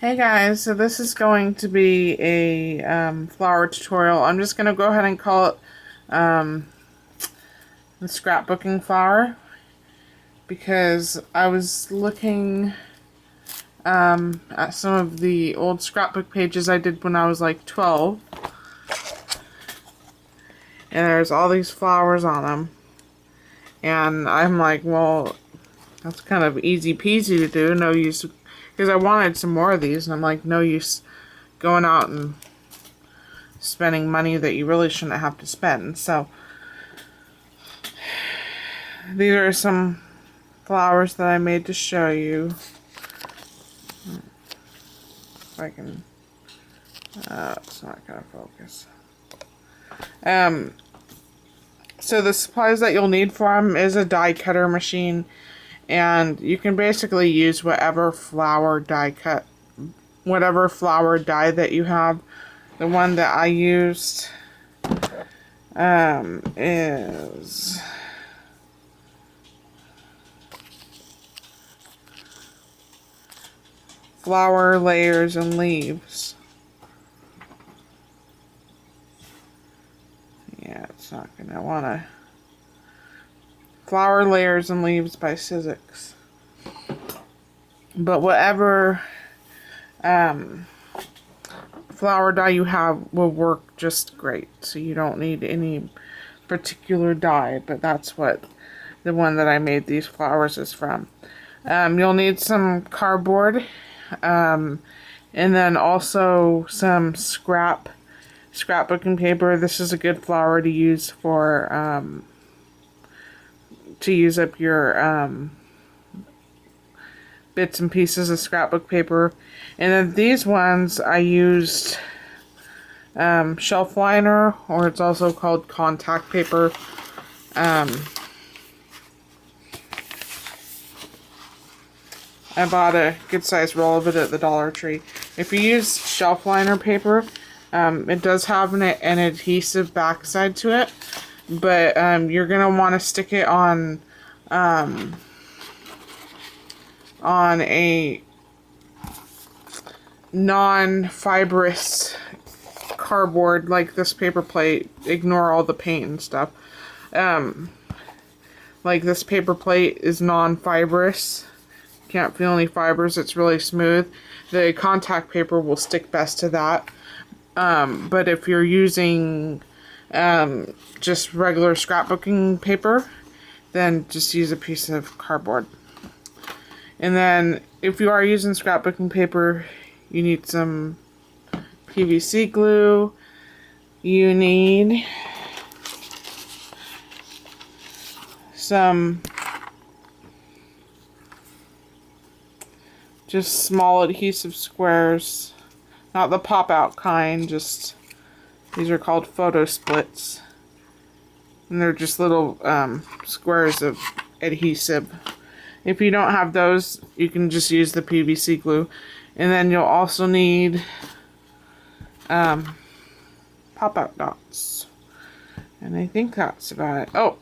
Hey guys, so this is going to be a flower tutorial. I'm just going to go ahead and call it the scrapbooking flower because I was looking at some of the old scrapbook pages I did when I was like 12, and there's all these flowers on them, and I'm like, well, that's kind of easy peasy to do, no use, because I wanted some more of these, and I'm like, no use going out and spending money that you really shouldn't have to spend. So these are some flowers that I made to show you. If I can, it's not gonna focus. So the supplies that you'll need for them is a die cutter machine, and you can basically use whatever flower die that you have. The one that I used is Flower Layers and Leaves. Yeah, it's not gonna wanna. Flower Layers and Leaves by Sizzix. But whatever flower dye you have will work just great. So you don't need any particular dye, but that's what the one that I made these flowers is from. You'll need some cardboard, and then also some scrapbooking paper. This is a good flower to use for to use up your bits and pieces of scrapbook paper. And then these ones I used shelf liner, or it's also called contact paper. I bought a good sized roll of it at the Dollar Tree. If you use shelf liner paper, it does have an adhesive backside to it, but you're gonna want to stick it on a non-fibrous cardboard like this paper plate. Ignore all the paint and stuff. Like this paper plate is non-fibrous. Can't feel any fibers. It's really smooth. The contact paper will stick best to that. But if you're using just regular scrapbooking paper, then just use a piece of cardboard. And then if you are using scrapbooking paper, you need some PVC glue. You need some just small adhesive squares, not the pop out kind, just these are called photo splits, and they're just little squares of adhesive. If you don't have those, you can just use the PVC glue. And then you'll also need pop out dots, and I think that's about it. Oh,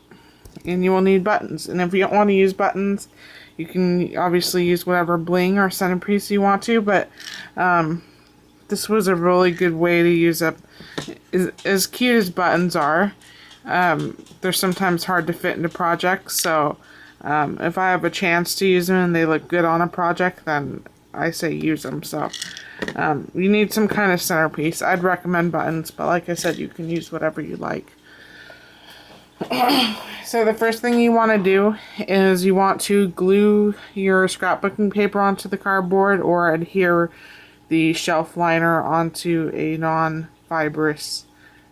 and you will need buttons, and if you don't want to use buttons, you can obviously use whatever bling or centerpiece you want to, but this was a really good way to use up. As cute as buttons are, they're sometimes hard to fit into projects, so if I have a chance to use them and they look good on a project, then I say use them. So you need some kind of centerpiece. I'd recommend buttons, but like I said, you can use whatever you like. So the first thing you want to do is you want to glue your scrapbooking paper onto the cardboard, or adhere the shelf liner onto a non-fibrous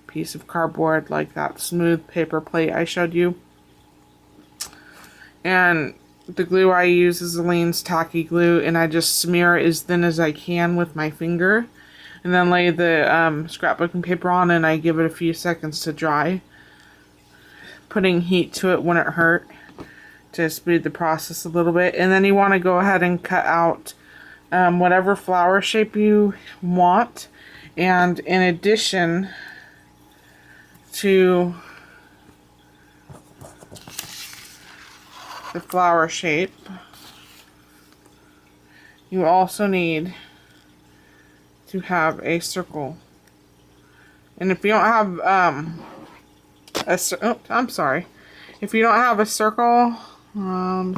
piece of cardboard like that smooth paper plate I showed you. And the glue I use is Aleene's tacky glue, and I just smear it as thin as I can with my finger, and then lay the scrapbooking paper on, and I give it a few seconds to dry. Putting heat to it wouldn't hurt to speed the process a little bit. And then you want to go ahead and cut out whatever flower shape you want. And in addition to the flower shape, you also need to have a circle. And if you don't have I'm sorry. If you don't have a circle on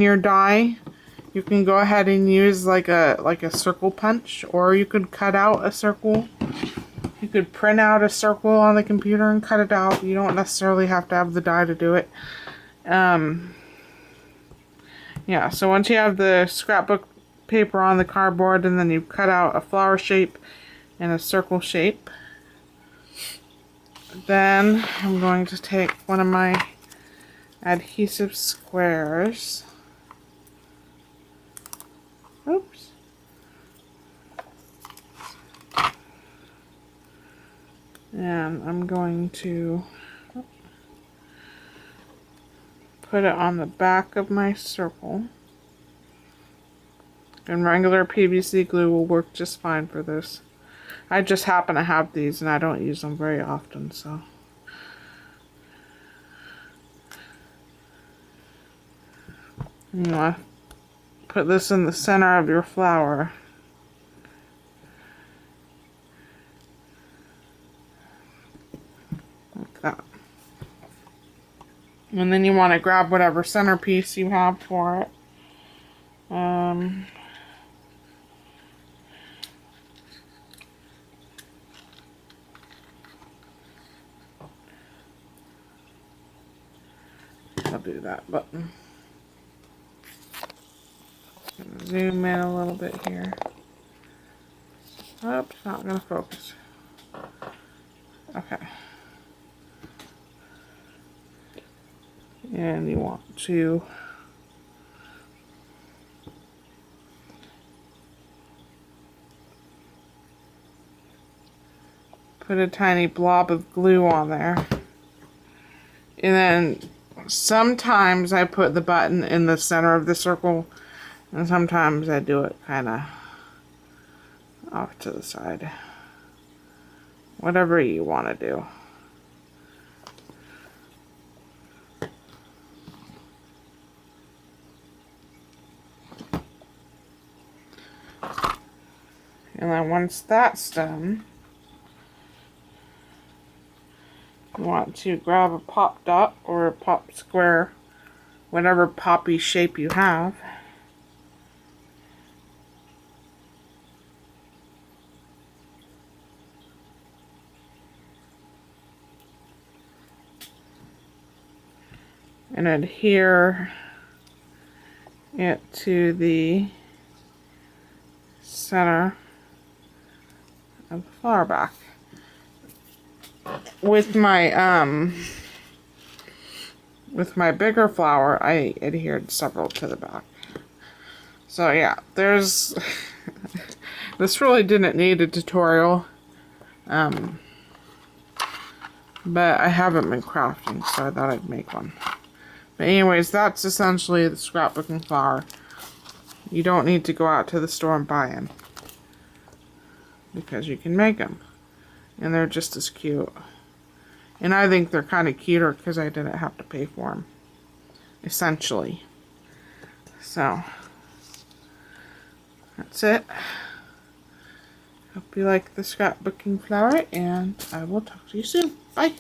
your die, you can go ahead and use like a circle punch, or you could cut out a circle. You could print out a circle on the computer and cut it out. You don't necessarily have to have the die to do it. Yeah, so once you have the scrapbook paper on the cardboard, and then you cut out a flower shape and a circle shape, then I'm going to take one of my adhesive squares. Oops. And I'm going to put it on the back of my circle. And regular PVC glue will work just fine for this. I just happen to have these and I don't use them very often, so. You want to put this in the center of your flower. Like that. And then you want to grab whatever centerpiece you have for it. I'll do that button. Zoom in a little bit here. Oops, not gonna focus. Okay. And you want to put a tiny blob of glue on there. And then sometimes I put the button in the center of the circle, and sometimes I do it kind of off to the side. Whatever you want to do. And then once that's done, you want to grab a pop dot or a pop square, whatever poppy shape you have. And adhere it to the center of the flower back. With my bigger flower, I adhered several to the back. So yeah, there's this really didn't need a tutorial, but I haven't been crafting, so I thought I'd make one. But anyways, that's essentially the scrapbooking flower. You don't need to go out to the store and buy them, because you can make them, and they're just as cute. And I think they're kind of cuter because I didn't have to pay for them, essentially. So that's it. Hope you like the scrapbooking flower, and I will talk to you soon. Bye.